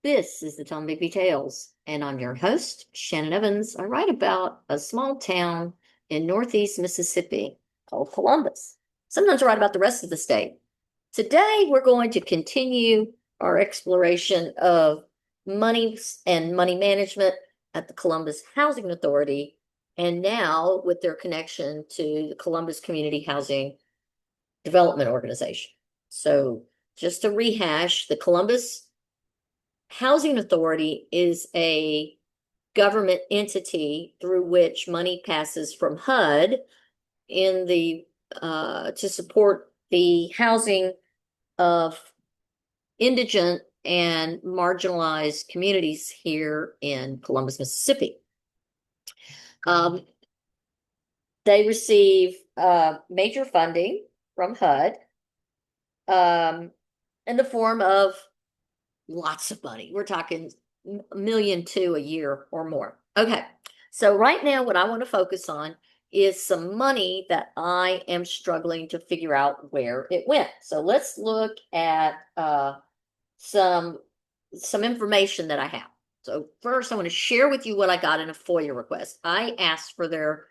This is the Tom Bigby Tales, and I'm your host, Shannon Evans. I write about a small town in northeast Mississippi called Columbus. Sometimes I write about the rest of the state. Today, we're going to continue our exploration of money and money management at the Columbus Housing Authority, and now with their connection to the Columbus Community Housing Development Organization. So, just to rehash, the Columbus Housing Authority is a government entity through which money passes from HUD in the to support the housing of indigent and marginalized communities here in Columbus, Mississippi. Um, they receive major funding from HUD in the form of lots of money. We're talking $1.2 million a year or more. Okay. So right now, what I want to focus on is some money that I am struggling to figure out where it went. So let's look at some information that I have. So first, I want to share with you what I got in a FOIA request. I asked for their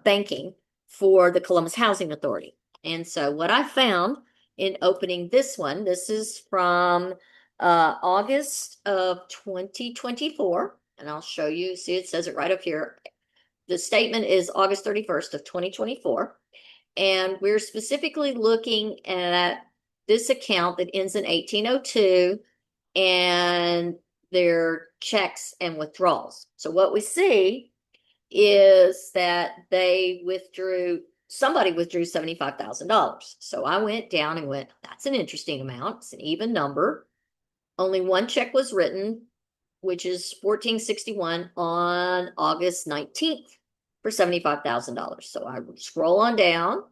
banking for the Columbus Housing Authority. And so what I found in opening this one, this is from August of 2024, and I'll show you. See, it says it right up here. The statement is August 31st of 2024, and we're specifically looking at this account that ends in 1802 and their checks and withdrawals. So what we see is that somebody withdrew $75,000. So I went down and went, that's an interesting amount. It's an even number. Only one check was written, which is 1461 on August 19th for $75,000. So I scroll on down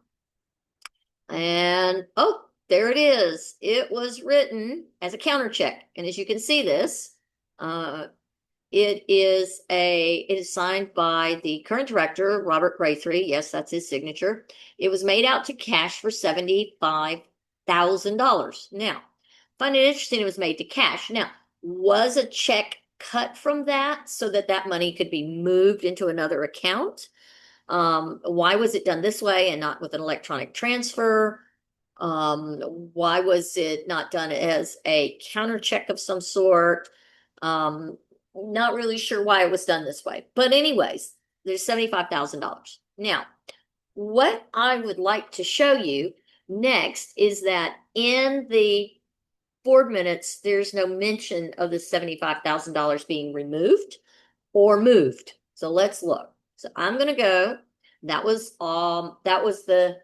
and there it is. It was written as a counter check. And as you can see this, it is signed by the current director, Robert Graythree. Yes, that's his signature. It was made out to cash for $75,000. Now, I find it interesting it was made to cash. Now, was a check cut from that so that that money could be moved into another account? Why was it done this way and not with an electronic transfer? Why was it not done as a counter check of some sort? Not really sure why it was done this way. But anyways, there's $75,000. Now, what I would like to show you next is that in the board minutes, there's no mention of the $75,000 being removed or moved. So let's look. So I'm going to go. That was the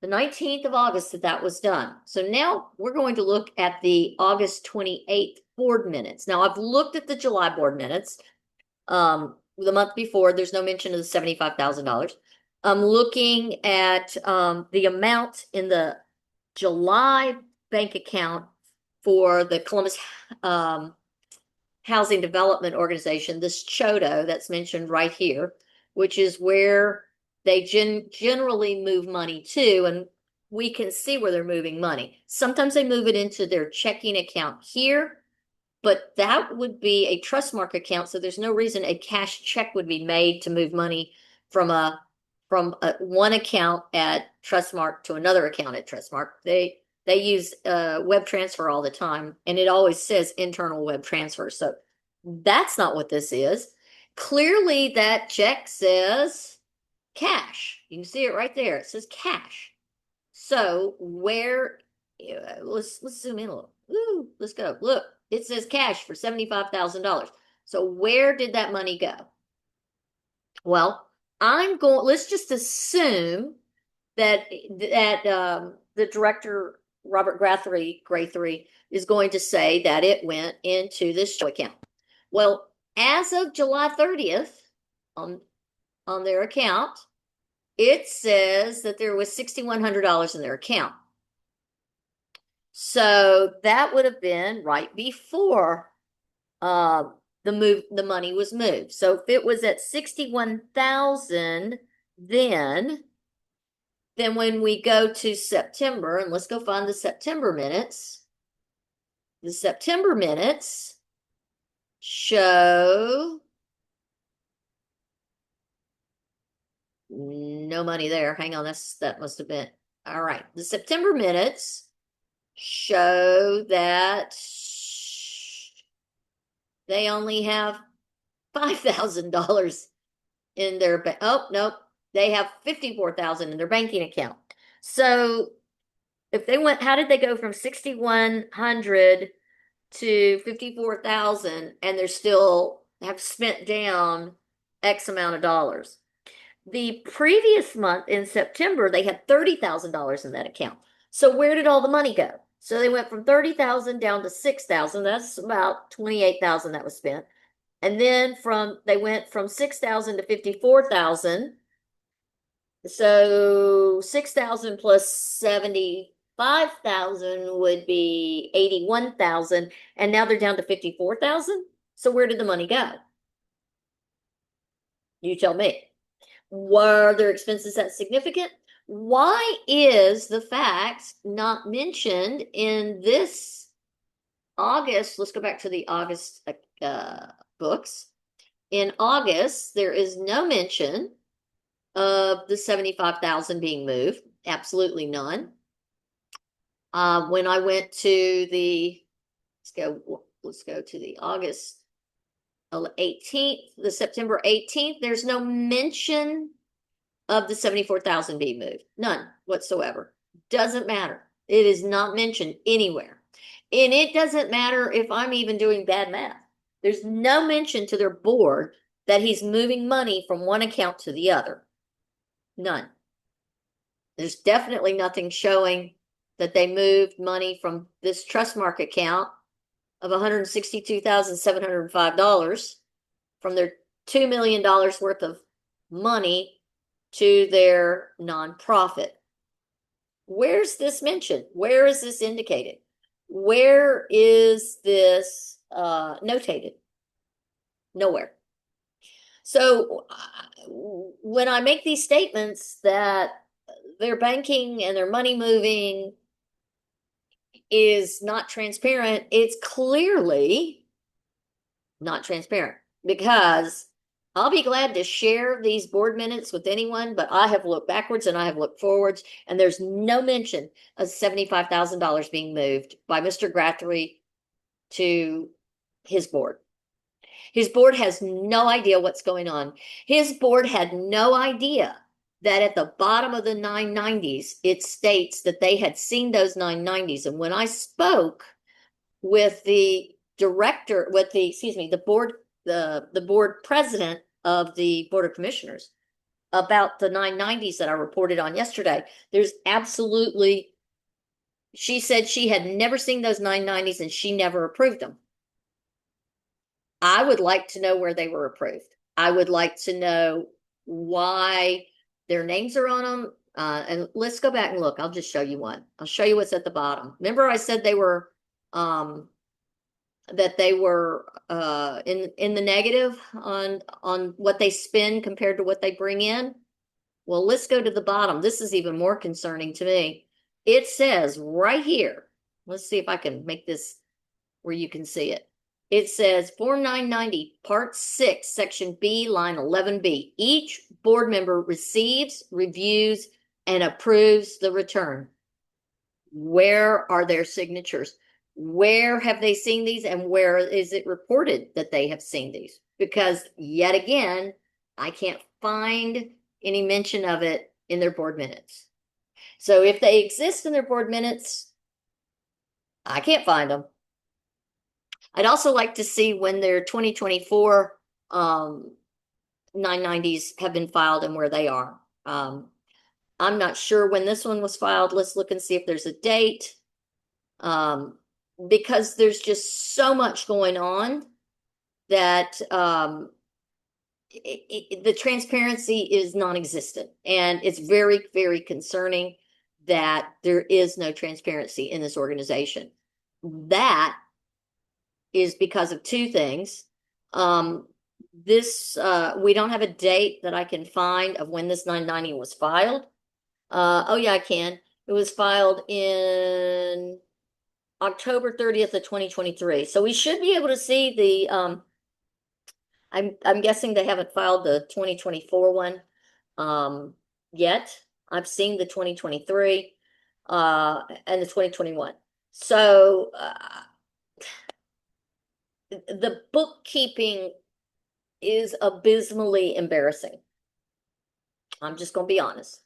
19th of August that was done. So now we're going to look at the August 28th board minutes. Now I've looked at the July board minutes. The month before, there's no mention of the $75,000. I'm looking at the amount in the July bank account for the Columbus Housing Development Organization, this CHDO that's mentioned right here, which is where they generally move money to, and we can see where they're moving money. Sometimes they move it into their checking account here, but that would be a Trustmark account, so there's no reason a cash check would be made to move money from one account at Trustmark to another account at Trustmark. They use web transfer all the time, and it always says internal web transfer. So that's not what this is. Clearly, that check says cash. You can see it right there. It says cash. So where? Let's zoom in a little. Ooh, let's go. Look, it says cash for $75,000. So where did that money go? Well, let's just assume that the director, Robert Graythree, is going to say that it went into this show account. Well, as of July 30th, on their account, it says that there was $6,100 in their account. So that would have been right before the money was moved. So if it was at 61,000, then when we go to September, and let's go find the September minutes, The September minutes show no money there. Hang on, that must have been all right. The September minutes show that they only have $5,000 in their oh nope, they have 54,000 in their banking account. So if they went, how did they go from 6,100 to 54,000 and they're still have spent down X amount of dollars? The previous month in September, they had $30,000 in that account. So where did all the money go? So they went from 30,000 down to 6,000. That's about 28,000 that was spent. And then they went from 6,000 to 54,000. So 6,000 plus 75,000 would be 81,000. And now they're down to 54,000. So where did the money go? You tell me. Were their expenses that significant? Why is the fact not mentioned in this August? Let's go back to the August books. In August, there is no mention of the 75,000 being moved. Absolutely none. When I went to let's go to the August 18th, the September 18th, there's no mention of the 74,000 being moved. None whatsoever. Doesn't matter. It is not mentioned anywhere. And it doesn't matter if I'm even doing bad math. There's no mention to their board that he's moving money from one account to the other. None. There's definitely nothing showing that they moved money from this Trustmark account of $162,705 from their $2 million worth of money to their nonprofit. Where's this mentioned? Where is this indicated? Where is this notated? Nowhere. So when I make these statements that their banking and their money moving is not transparent, it's clearly not transparent, because I'll be glad to share these board minutes with anyone, but I have looked backwards and I have looked forwards, and there's no mention of $75,000 being moved by Mr. Grathery to his board. His board has no idea what's going on. His board had no idea that at the bottom of the 990s, it states that they had seen those 990s. And when I spoke with the director, the board president of the Board of Commissioners about the 990s that I reported on yesterday, she said she had never seen those 990s and she never approved them. I would like to know where they were approved. I would like to know why their names are on them. And let's go back and look. I'll just show you one. I'll show you what's at the bottom. Remember I said they were in the negative on what they spend compared to what they bring in? Well, let's go to the bottom. This is even more concerning to me. It says right here, let's see if I can make this where you can see it. It says Form 990, Part 6, Section B, Line 11B. Each board member receives, reviews, and approves the return. Where are their signatures? Where have they seen these, and where is it reported that they have seen these? Because yet again, I can't find any mention of it in their board minutes. So if they exist in their board minutes, I can't find them. I'd also like to see when their 2024 990s have been filed and where they are. I'm not sure when this one was filed. Let's look and see if there's a date. Because there's just so much going on that the transparency is non-existent. And it's very, very concerning that there is no transparency in this organization. That is because of two things. We don't have a date that I can find of when this 990 was filed. Oh yeah, I can. It was filed in October 30th of 2023. So we should be able to see the I'm guessing they haven't filed the 2024 one yet. I've seen the 2023 and the 2021. So the bookkeeping is abysmally embarrassing. I'm just going to be honest.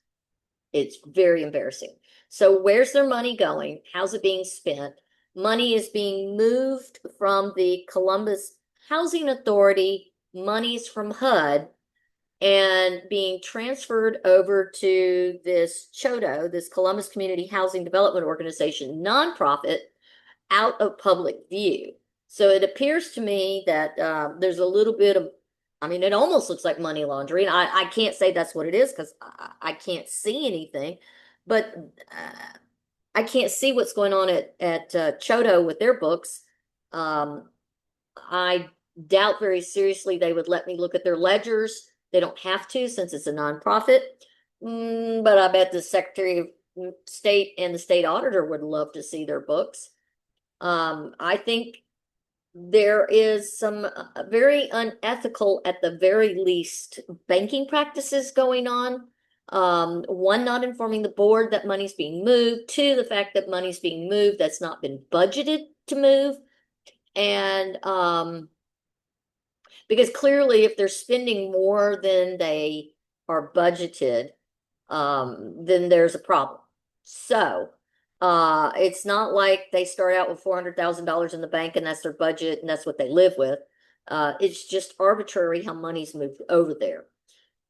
It's very embarrassing. So where's their money going? How's it being spent? Money is being moved from the Columbus Housing Authority, monies from HUD, and being transferred over to this CHDO, this Columbus Community Housing Development Organization nonprofit, out of public view. So it appears to me that there's a little bit of, I mean, it almost looks like money laundering. I can't say that's what it is because I can't see anything, but I can't see what's going on at CHDO with their books. I doubt very seriously they would let me look at their ledgers. They don't have to since it's a nonprofit. But I bet the Secretary of State and the state auditor would love to see their books. I think there is some very unethical, at the very least, banking practices going on. One, not informing the board that money's being moved. Two, the fact that money's being moved that's not been budgeted to move. And because clearly if they're spending more than they are budgeted, then there's a problem. So it's not like they start out with $400,000 in the bank and that's their budget and that's what they live with. It's just arbitrary how money's moved over there.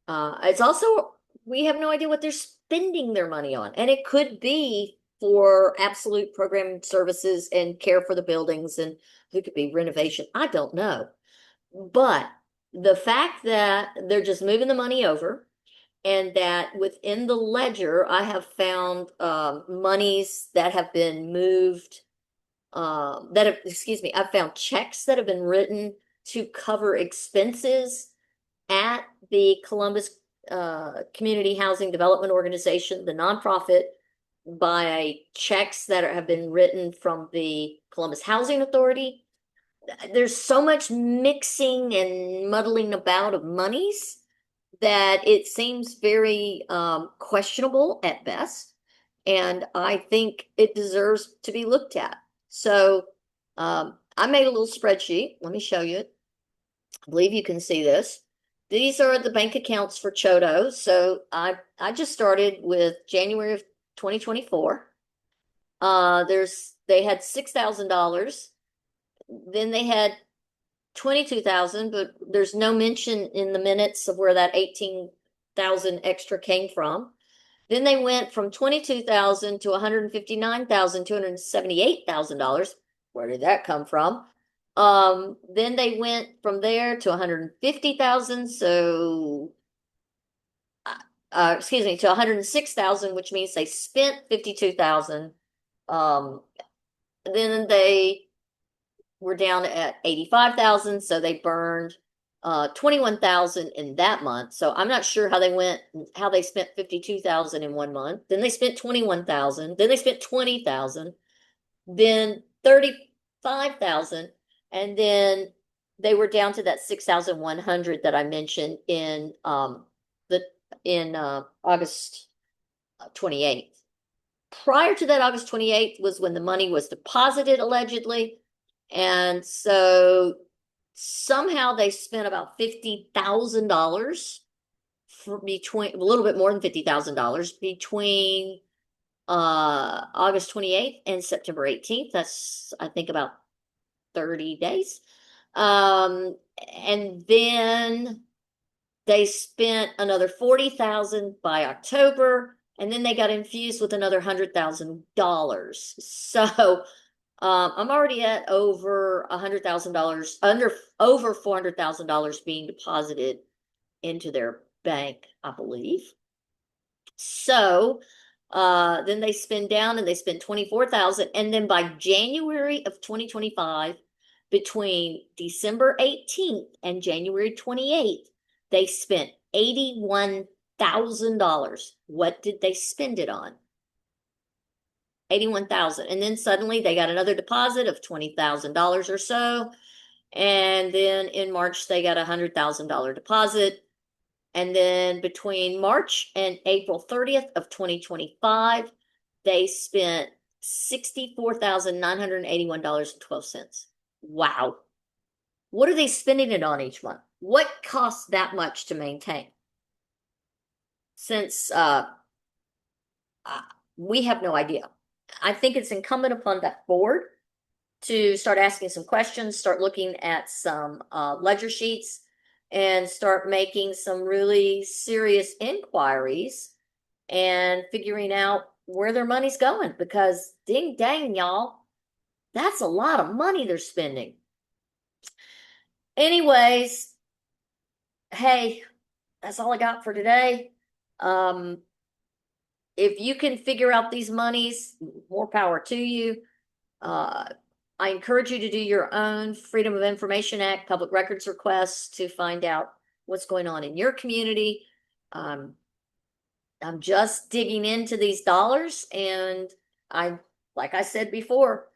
It's also, we have no idea what they're spending their money on. And it could be for absolute program services and care for the buildings, and it could be renovation. I don't know. But the fact that they're just moving the money over, and that within the ledger, I have found monies that have been moved, excuse me, I've found checks that have been written to cover expenses at the Columbus Community Housing Development Organization, the nonprofit, by checks that have been written from the Columbus Housing Authority. There's so much mixing and muddling about of monies that it seems very questionable at best. And I think it deserves to be looked at. So I made a little spreadsheet. Let me show you it. I believe you can see this. These are the bank accounts for CHDO. So I just started with January of 2024. They had $6,000. Then they had 22,000, but there's no mention in the minutes of where that 18,000 extra came from. Then they went from 22,000 to $159,278,000. Where did that come from? Then they went from there to 150,000. So, excuse me, to 106,000, which means they spent 52,000. Then they were down at 85,000. So they burned 21,000 in that month. So I'm not sure how they spent 52,000 in 1 month. Then they spent 21,000. Then they spent 20,000. Then 35,000. And then they were down to that 6,100 that I mentioned in August 28th. Prior to that, August 28th was when the money was deposited allegedly. And so somehow they spent about $50,000 between a little bit more than $50,000 between August 28th and September 18th. That's, I think, about 30 days. And then they spent another 40,000 by October, and then they got infused with another $100,000. So I'm already at over $100,000, over $400,000 being deposited into their bank, I believe. So then they spend down and they spend 24,000. And then by January of 2025, between December 18th and January 28th, they spent $81,000. What did they spend it on? 81,000. And then suddenly they got another deposit of $20,000 or so. And then in March, they got $100,000 deposit. And then between March and April 30th of 2025, they spent $64,981.12. Wow. What are they spending it on each month? What costs that much to maintain? Since uh, we have no idea. I think it's incumbent upon that board to start asking some questions, start looking at some ledger sheets, and start making some really serious inquiries and figuring out where their money's going. Because ding dang, y'all, that's a lot of money they're spending. Anyways, hey, that's all I got for today. Um, if you can figure out these monies, more power to you. Uh, I encourage you to do your own Freedom of Information Act public records requests to find out what's going on in your community. Um, I'm just digging into these dollars, and like I said before,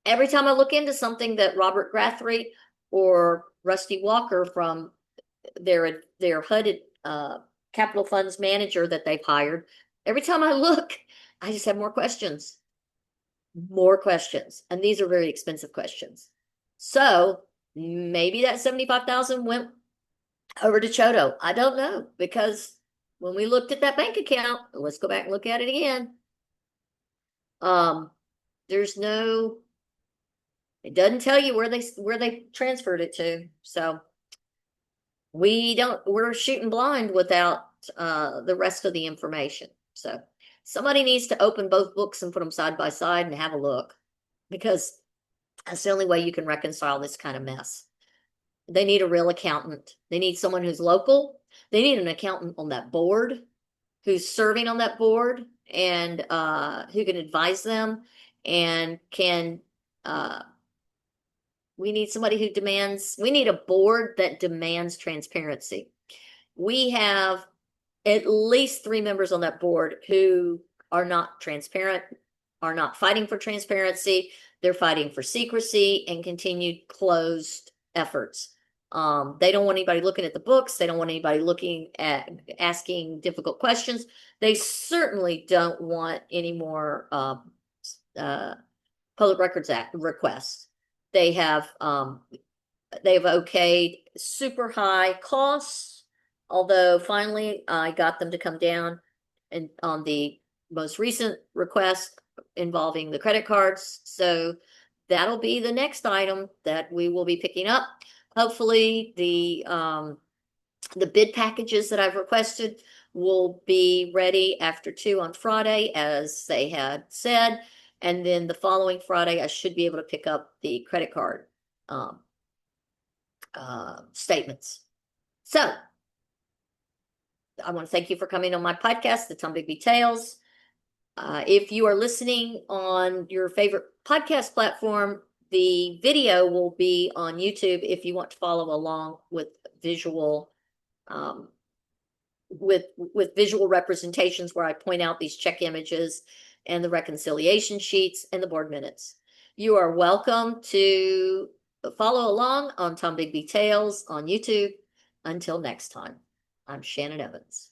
every time I look into something that Robert Grathry or Rusty Walker from their HUD capital funds manager that they've hired, every time I look, I just have more questions. More questions. And these are very expensive questions. So maybe that 75,000 went over to CHDO. I don't know, because when we looked at that bank account, let's go back and look at it again. There's no, it doesn't tell you where they transferred it to. So we're shooting blind without the rest of the information. So somebody needs to open both books and put them side by side and have a look, because that's the only way you can reconcile this kind of mess. They need a real accountant. They need someone who's local. They need an accountant on that board who's serving on that board, and who can advise them and can we need somebody who demands, we need a board that demands transparency. We have at least 3 members on that board who are not transparent, are not fighting for transparency. They're fighting for secrecy and continued closed efforts. They don't want anybody looking at the books. They don't want anybody looking at asking difficult questions. They certainly don't want any more Public Records Act requests. They've okayed super high costs, although finally I got them to come down and on the most recent request involving the credit cards. So that'll be the next item that we will be picking up. Hopefully the bid packages that I've requested will be ready after 2 on Friday, as they had said. And then the following Friday, I should be able to pick up the credit card statements. So I want to thank you for coming on my podcast, The Tombigbee Tales. If you are listening on your favorite podcast platform, the video will be on YouTube if you want to follow along with visual with visual representations where I point out these check images and the reconciliation sheets and the board minutes. You are welcome to follow along on Tombigbee Tales on YouTube. Until next time, I'm Shannon Evans.